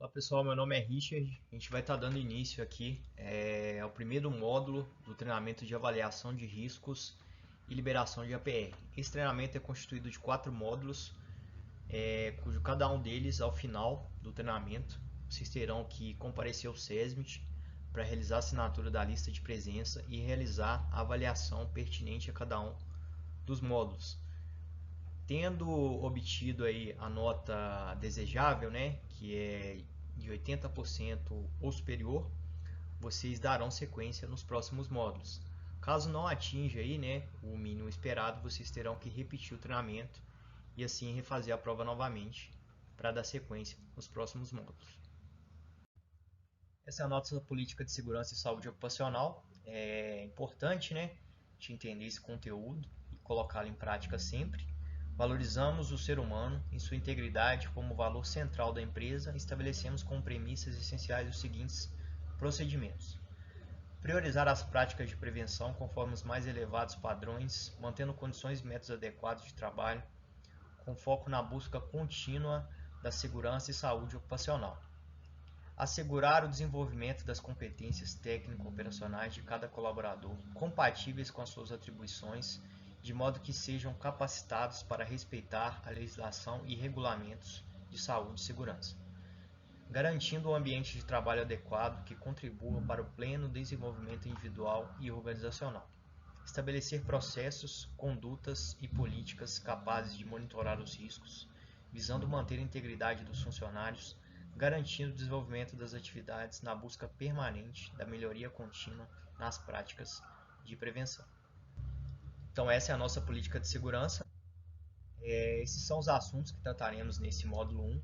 Olá pessoal, meu nome é Richard. A gente vai estar dando início aqui ao primeiro módulo do treinamento de avaliação de riscos e liberação de APR. Esse treinamento é constituído de 4 módulos, cujo cada um deles, ao final do treinamento, vocês terão que comparecer ao SESMIT para realizar a assinatura da lista de presença e realizar a avaliação pertinente a cada um dos módulos. Tendo obtido aí a nota desejável, né, que é de 80% ou superior, vocês darão sequência nos próximos módulos. Caso não atinja aí, né, o mínimo esperado, vocês terão que repetir o treinamento e assim refazer a prova novamente para dar sequência nos próximos módulos. Essa é a nossa política de segurança e saúde ocupacional. É importante, né, de entender esse conteúdo e colocá-lo em prática sempre. Valorizamos o ser humano em sua integridade como valor central da empresa e estabelecemos como premissas essenciais os seguintes procedimentos. Priorizar as práticas de prevenção conforme os mais elevados padrões, mantendo condições e métodos adequados de trabalho, com foco na busca contínua da segurança e saúde ocupacional. Assegurar o desenvolvimento das competências técnico-operacionais de cada colaborador, compatíveis com as suas atribuições, de modo que sejam capacitados para respeitar a legislação e regulamentos de saúde e segurança. Garantindo um ambiente de trabalho adequado que contribua para o pleno desenvolvimento individual e organizacional. Estabelecer processos, condutas e políticas capazes de monitorar os riscos, visando manter a integridade dos funcionários, garantindo o desenvolvimento das atividades na busca permanente da melhoria contínua nas práticas de prevenção. Então essa é a nossa política de segurança. Esses são os assuntos que trataremos nesse módulo 1.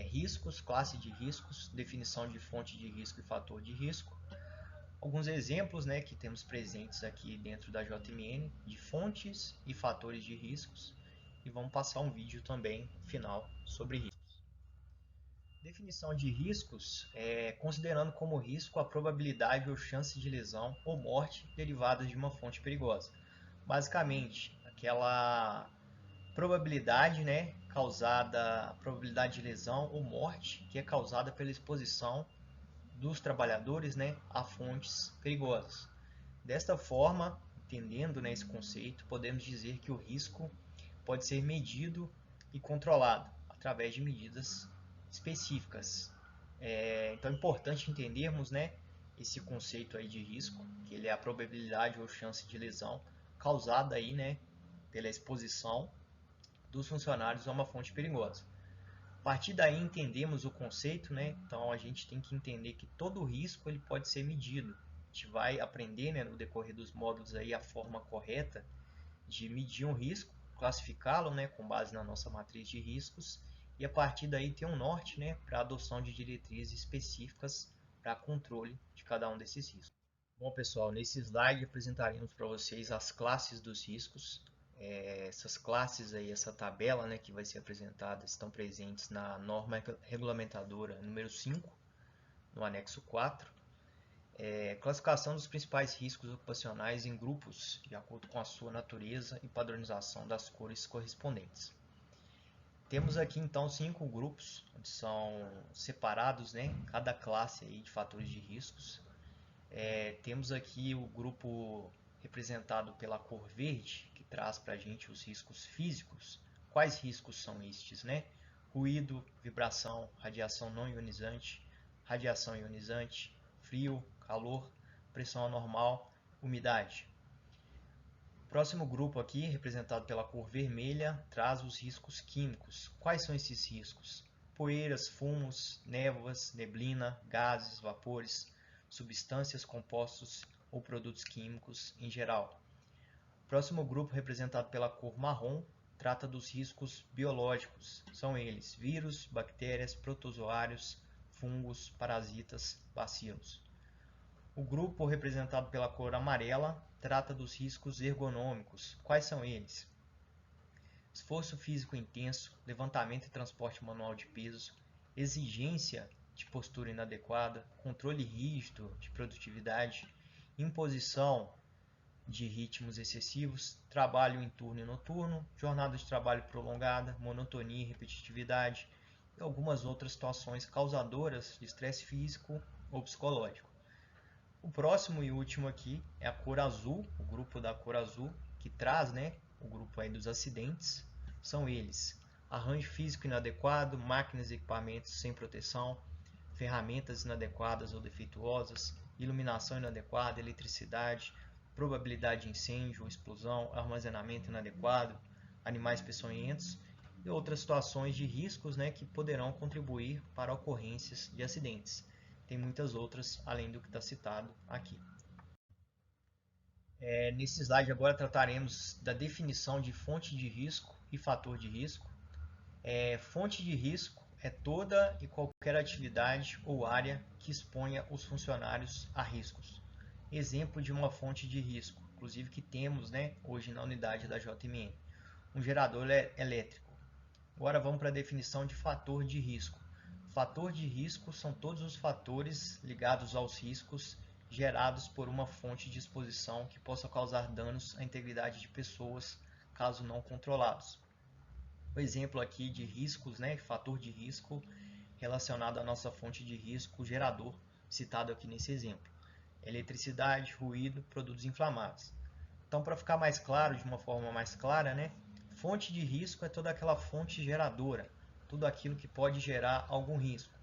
Riscos, classe de riscos, definição de fonte de risco e fator de risco. Alguns exemplos, né, que temos presentes aqui dentro da JMN de fontes e fatores de riscos. E vamos passar um vídeo também final sobre riscos. Definição de riscos considerando como risco a probabilidade ou chance de lesão ou morte derivadas de uma fonte perigosa. Basicamente, aquela probabilidade, né, probabilidade de lesão ou morte que é causada pela exposição dos trabalhadores, né, a fontes perigosas. Desta forma, entendendo, né, esse conceito, podemos dizer que o risco pode ser medido e controlado através de medidas específicas. Então é importante entendermos, né, esse conceito aí de risco, que ele é a probabilidade ou chance de lesão causada aí, né, pela exposição dos funcionários a uma fonte perigosa. A partir daí entendemos o conceito, né? Então a gente tem que entender que todo risco ele pode ser medido. A gente vai aprender, né, no decorrer dos módulos aí a forma correta de medir um risco, classificá-lo, né, com base na nossa matriz de riscos e a partir daí ter um norte, né, para a adoção de diretrizes específicas para controle de cada um desses riscos. Bom pessoal, nesse slide apresentaremos para vocês as classes dos riscos. Essas classes aí, essa tabela, né, que vai ser apresentada, estão presentes na norma regulamentadora número 5, no anexo 4. Classificação dos principais riscos ocupacionais em grupos, de acordo com a sua natureza e padronização das cores correspondentes. Temos aqui então 5 grupos, onde são separados, né, cada classe aí de fatores de riscos. Temos aqui o grupo representado pela cor verde, que traz para a gente os riscos físicos. Quais riscos são estes, né? Ruído, vibração, radiação não ionizante, radiação ionizante, frio, calor, pressão anormal, umidade. O próximo grupo aqui, representado pela cor vermelha, traz os riscos químicos. Quais são esses riscos? Poeiras, fumos, névoas, neblina, gases, vapores, substâncias, compostos ou produtos químicos em geral. O próximo grupo, representado pela cor marrom, trata dos riscos biológicos. São eles vírus, bactérias, protozoários, fungos, parasitas, bacilos. O grupo, representado pela cor amarela, trata dos riscos ergonômicos. Quais são eles? Esforço físico intenso, levantamento e transporte manual de pesos, exigência de postura inadequada, controle rígido de produtividade, imposição de ritmos excessivos, trabalho em turno e noturno, jornada de trabalho prolongada, monotonia e repetitividade, e algumas outras situações causadoras de estresse físico ou psicológico. O próximo e último aqui é a cor azul, o grupo da cor azul, que traz, né, o grupo aí dos acidentes. São eles: arranjo físico inadequado, máquinas e equipamentos sem proteção, ferramentas inadequadas ou defeituosas, iluminação inadequada, eletricidade, probabilidade de incêndio ou explosão, armazenamento inadequado, animais peçonhentos e outras situações de riscos, né, que poderão contribuir para ocorrências de acidentes. Tem muitas outras além do que está citado aqui. Nesse slide agora trataremos da definição de fonte de risco e fator de risco. Fonte de risco é toda e qualquer atividade ou área que exponha os funcionários a riscos. Exemplo de uma fonte de risco, inclusive que temos, né, hoje na unidade da JMN, um gerador elétrico. Agora vamos para a definição de fator de risco. Fator de risco são todos os fatores ligados aos riscos gerados por uma fonte de exposição que possa causar danos à integridade de pessoas, caso não controlados. O exemplo aqui de riscos, né, fator de risco relacionado à nossa fonte de risco, gerador, citado aqui nesse exemplo. Eletricidade, ruído, produtos inflamáveis. Então, para ficar mais claro, de uma forma mais clara, né, fonte de risco é toda aquela fonte geradora, tudo aquilo que pode gerar algum risco.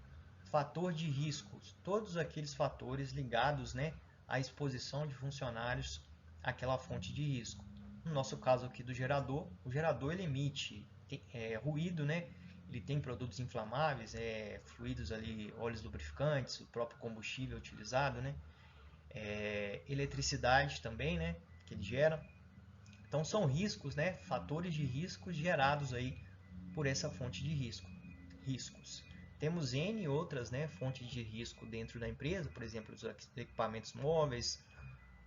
Fator de riscos, todos aqueles fatores ligados, né, à exposição de funcionários àquela fonte de risco. No nosso caso aqui do gerador, o gerador ele emite ruído, né? Ele tem produtos inflamáveis, fluidos ali, óleos lubrificantes, o próprio combustível utilizado, né? Eletricidade também, né? Que ele gera. Então são riscos, né? Fatores de riscos gerados aí por essa fonte de riscos. Temos N outras, né, fontes de risco dentro da empresa, por exemplo, os equipamentos móveis,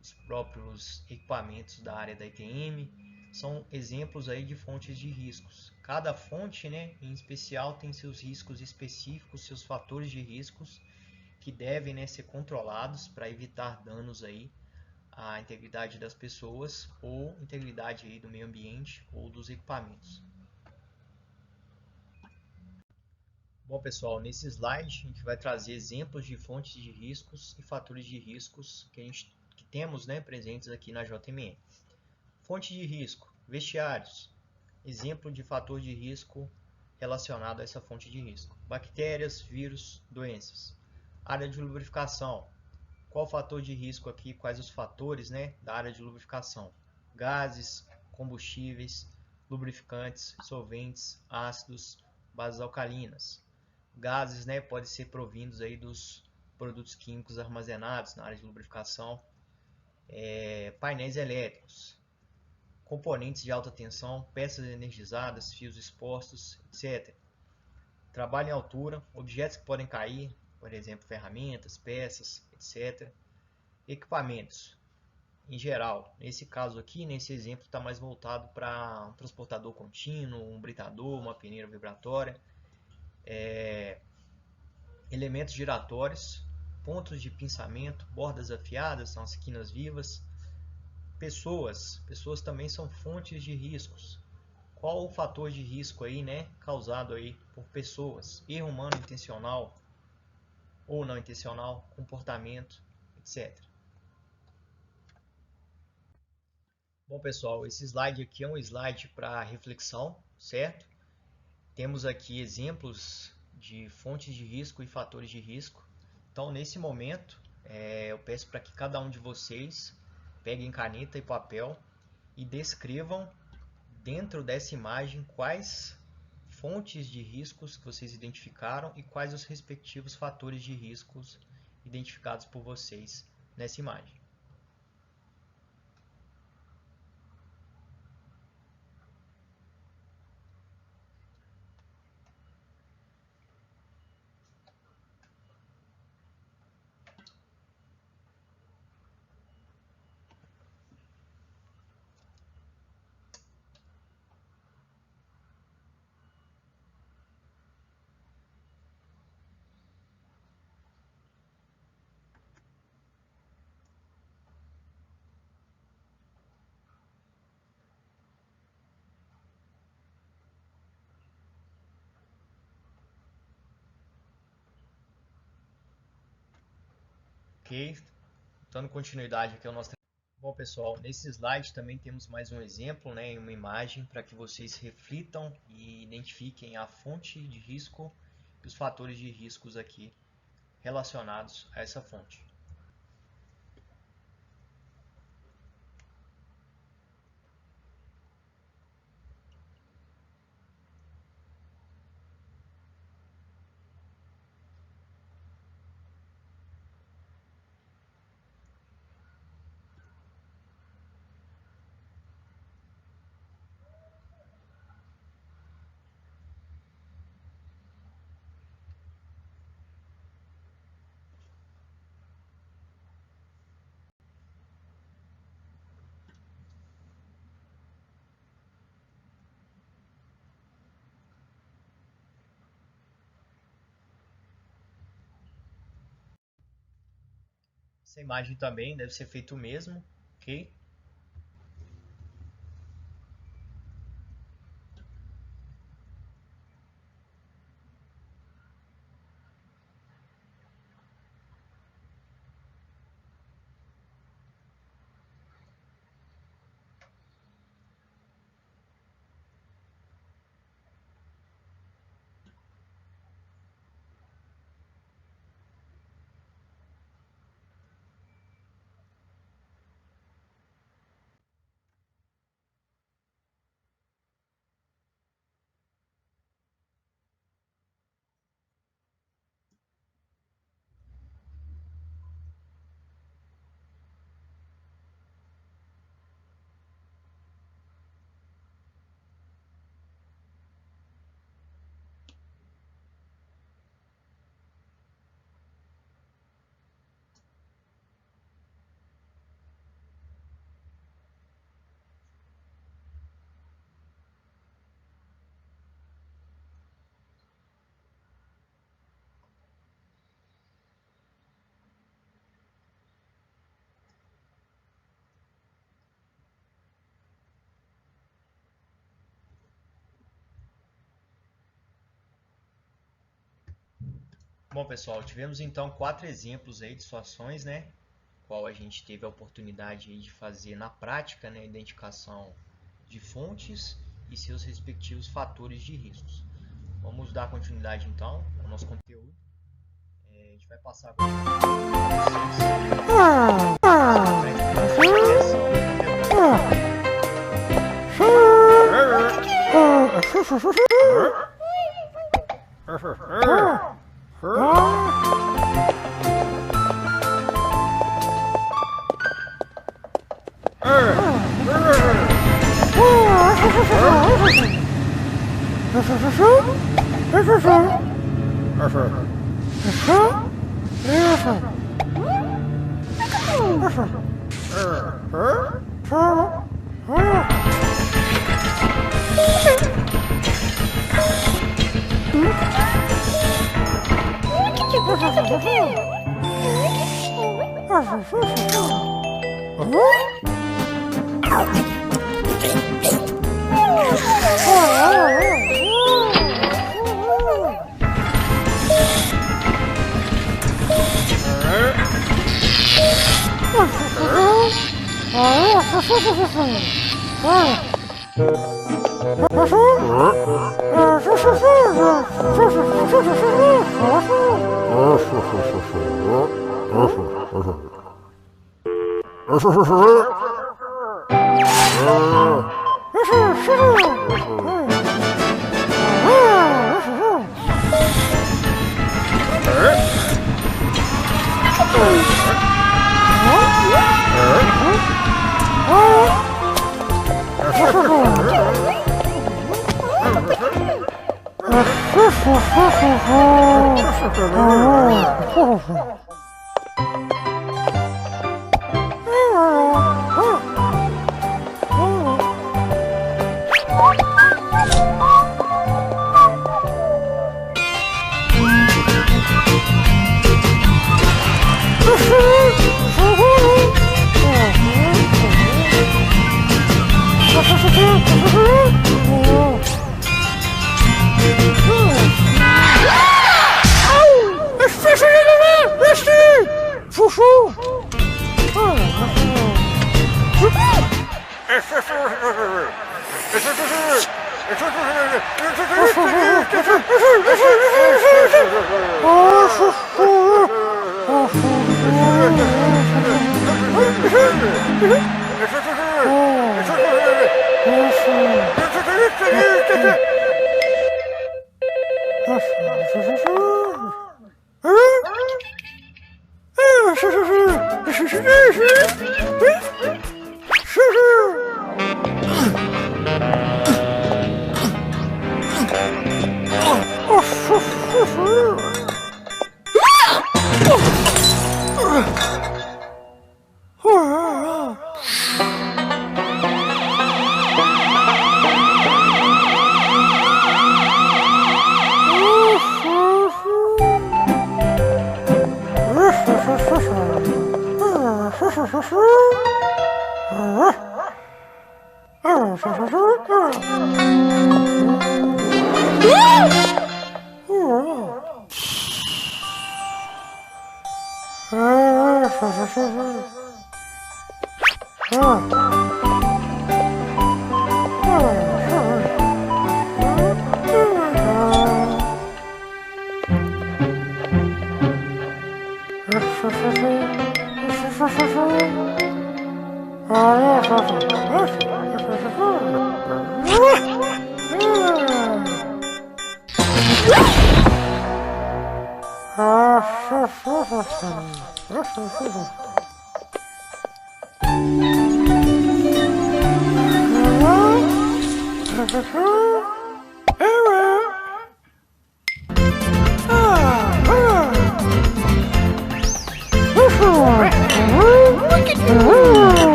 os próprios equipamentos da área da ITM, são exemplos aí de fontes de riscos. Cada fonte, né, em especial, tem seus riscos específicos, seus fatores de riscos que devem, né, ser controlados para evitar danos aí à integridade das pessoas ou integridade aí do meio ambiente ou dos equipamentos. Bom, pessoal, nesse slide a gente vai trazer exemplos de fontes de riscos e fatores de riscos que temos, né, presentes aqui na JMN. Fonte de risco, vestiários. Exemplo de fator de risco relacionado a essa fonte de risco. Bactérias, vírus, doenças. Área de lubrificação. Qual o fator de risco aqui? Quais os fatores, né, da área de lubrificação? Gases, combustíveis, lubrificantes, solventes, ácidos, bases alcalinas. Gases, né, podem ser provindos aí dos produtos químicos armazenados na área de lubrificação. Painéis elétricos, componentes de alta tensão, peças energizadas, fios expostos, etc. Trabalho em altura, objetos que podem cair, por exemplo, ferramentas, peças, etc. Equipamentos, em geral. Nesse caso aqui, nesse exemplo, está mais voltado para um transportador contínuo, um britador, uma peneira vibratória. Elementos giratórios, pontos de pinçamento, bordas afiadas, são as quinas vivas. Pessoas também são fontes de riscos. Qual o fator de risco aí, né, causado aí por pessoas? Erro humano intencional ou não intencional, comportamento, etc. Bom, pessoal, esse slide aqui é um slide para reflexão, certo? Temos aqui exemplos de fontes de risco e fatores de risco. Então, nesse momento, eu peço para que cada um de vocês peguem caneta e papel e descrevam dentro dessa imagem quais fontes de riscos que vocês identificaram e quais os respectivos fatores de riscos identificados por vocês nessa imagem. Ok, dando continuidade aqui ao nosso. Bom, pessoal, nesse slide também temos mais um exemplo, né, em uma imagem para que vocês reflitam e identifiquem a fonte de risco e os fatores de riscos aqui relacionados a essa fonte. Essa imagem também deve ser feito o mesmo, ok? Bom, pessoal, tivemos então 4 exemplos aí de situações, né, qual a gente teve a oportunidade aí de fazer na prática, né, a identificação de fontes e seus respectivos fatores de riscos. Vamos dar continuidade então ao nosso conteúdo. A gente vai passar agora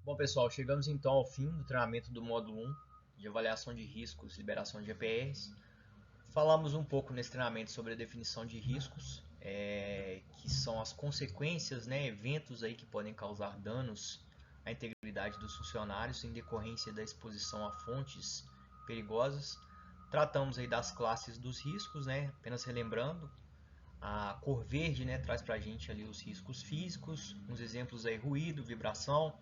Bom, pessoal, chegamos então ao fim do treinamento do módulo 1 de avaliação de riscos e liberação de EPRs. Falamos um pouco nesse treinamento sobre a definição de riscos, que são as consequências, eventos aí que podem causar danos à integridade dos funcionários em decorrência da exposição a fontes perigosas. Tratamos aí das classes dos riscos, apenas relembrando. A cor verde traz para a gente ali os riscos físicos, uns exemplos aí: ruído, vibração.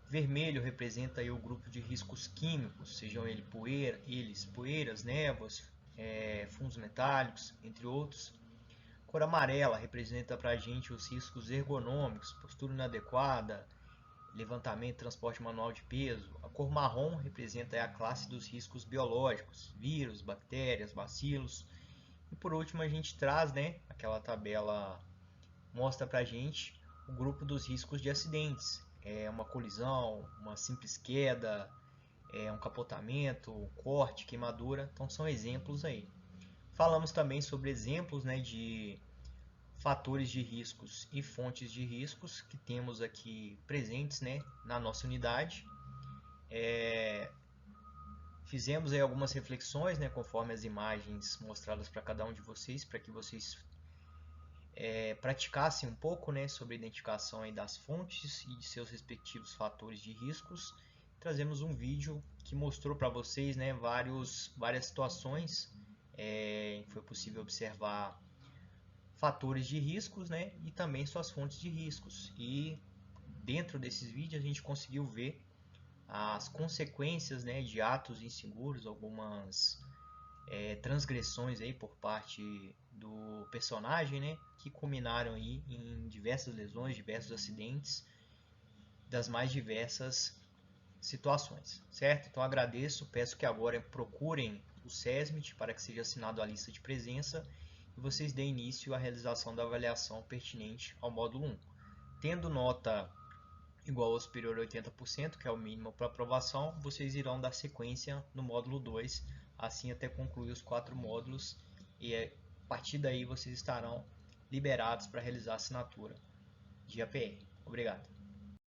Vermelho representa aí o grupo de riscos químicos, sejam eles poeiras, névoas, fundos metálicos, entre outros. Cor amarela representa para a gente os riscos ergonômicos, postura inadequada, levantamento e transporte manual de peso. A cor marrom representa a classe dos riscos biológicos, vírus, bactérias, bacilos. E por último a gente traz, aquela tabela mostra para a gente o grupo dos riscos de acidentes. Uma colisão, uma simples queda, um capotamento, corte, queimadura. Então são exemplos aí. Falamos também sobre exemplos de fatores de riscos e fontes de riscos que temos aqui presentes na nossa unidade. Fizemos aí algumas reflexões conforme as imagens mostradas para cada um de vocês, para que vocês praticassem um pouco sobre a identificação aí das fontes e de seus respectivos fatores de riscos. Trazemos um vídeo que mostrou para vocês várias situações. Foi possível observar fatores de riscos e também suas fontes de riscos. E dentro desses vídeos a gente conseguiu ver as consequências de atos inseguros, algumas transgressões aí por parte do personagem, que culminaram aí em diversas lesões, diversos acidentes, das mais diversas situações, certo? Então agradeço, peço que agora procurem o SESMIT para que seja assinado a lista de presença e vocês deem início à realização da avaliação pertinente ao módulo 1. Tendo nota igual ou superior a 80%, que é o mínimo para aprovação, vocês irão dar sequência no módulo 2, assim até concluir os 4 módulos, e a partir daí vocês estarão liberados para realizar a assinatura de APR. Obrigado.